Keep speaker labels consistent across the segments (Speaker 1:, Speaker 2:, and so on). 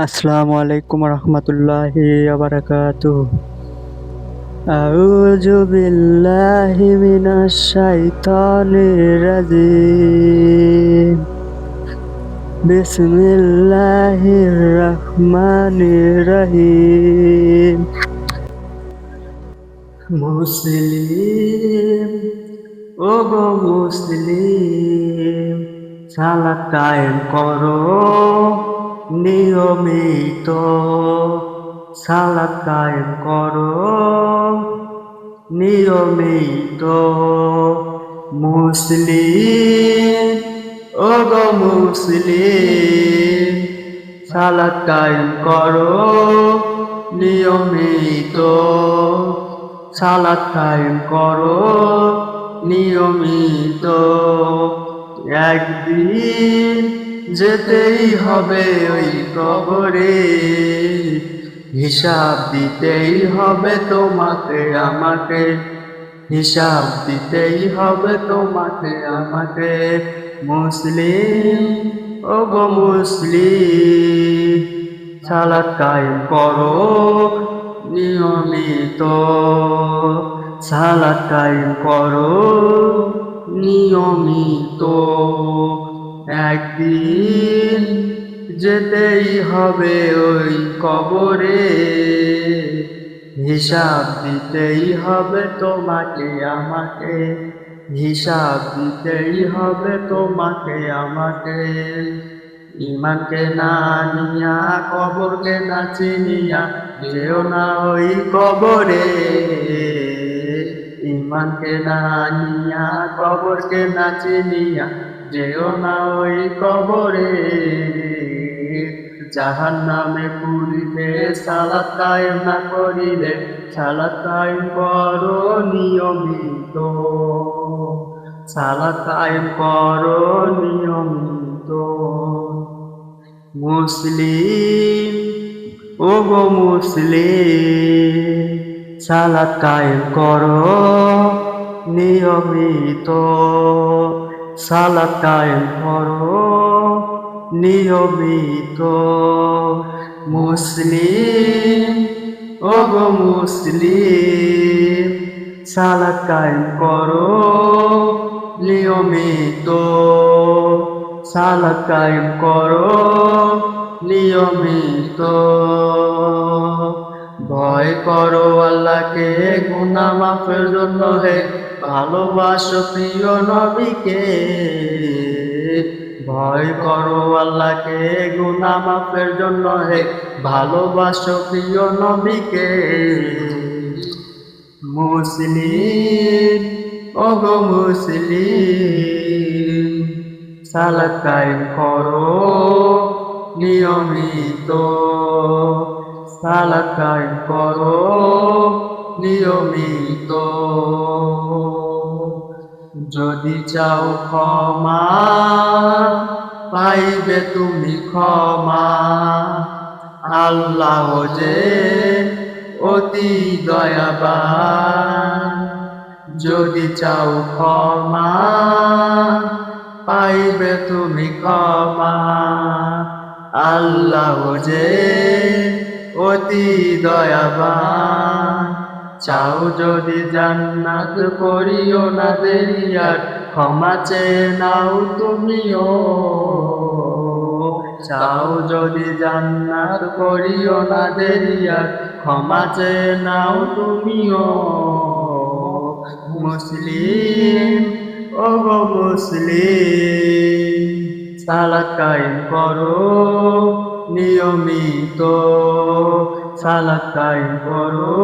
Speaker 1: আসসালামু আলাইকুম রহমতুল্লাহি ওয়া বারাকাতুহু। আউযু বিল্লাহি মিনাশ শাইতানির রাজিম। বিসমিল্লাহির রহমানির রহিম। মুসলিম, ও গো মুসলিম, সালাত কায়েম করো নিয়মিত। সালাত কায়েম করো নিয়মিত। মুসলিম, ও গো মুসলিম, সালাত কায়েম করো নিয়মিত। সালাত কায়েম করো নিয়মিত। একদিন যেতেই হবে ওই কবরে, হিসাব দিতেই হবে তোমাকে আমাকে। হিসাব দিতেই হবে তোমাকে আমাকে। মুসলিম, ও গো মুসলিম, সালাত কায়েম করো নিয়মিত। সালাত কায়েম করো নিয়মিত। একদিন যেতেই হবে ওই কবরে, হিসাব দিতেই হবে তোমাকে আমাকে। হিসাব দিতেই হবে তোমাকে আমাকে। ইমানকে না নিয়া কবরকে না চিনিয়া যেও না ওই কবরে। ইমানকে না নিয়া কবরকে না চিনিয়া যেও না ওই কবরে। জাহান্নামে পুরিবে সালাত কায়েম না করিলে। সালাত কায়েম করো নিয়মিত। সালাত কায়েম করো নিয়মিত। মুসলিম, ও গো মুসলিম, সালাত কায়েম করো নিয়মিত। সালাত কায়েম করো নিয়মিত। মুসলিম, ও গো মুসলিম, সালাত কায়েম করো নিয়মিত। সালাত কায়েম করো নিয়মিত। ভয় করো আল্লাহকে গুনাহ মাফের জন্য হে, ভালোবাসো প্রিয় নবীকে। ভয় করো আল্লাহকে গুনাহ মাফের জন্য হে, ভালোবাসো প্রিয় নবীকে। মুসলিম, ও গো মুসলিম, সালাত কায়েম করো নিয়মিত। সালাত কায়েম করো নিয়মিত। যদি চাও ক্ষমা পাইবে তুমি ক্ষমা। আল্লাহ যে অতি দয়াবান। যদি চাও ক্ষমা পাইবে তুমি ক্ষমা। আল্লাহ যে অতি দয়াবান। চাও যদি জান্নাত করিও না দেরি আর, ক্ষমা চেয়ে নাও তুমিও। চাও যদি জান্নাত করিও না দেরি আর, ক্ষমা চেয়ে নাও তুমিও। মুসলিম, ও গো মুসলিম, সালাত কায়েম করো নিয়মিত। সালাত কায়েম করো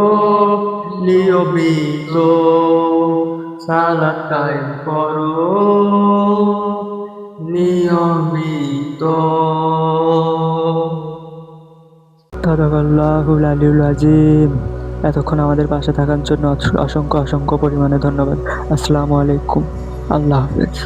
Speaker 1: নিয়মিত। সালাত কায়েম করো নিয়মিত। সাদাকাল্লাহুল আলিয়্যুল আযীম। এতক্ষণ আমাদের পাশে থাকার জন্য অসংখ্য অসংখ্য পরিমাণে ধন্যবাদ। আসসালামু আলাইকুম। আল্লাহ হাফেজ।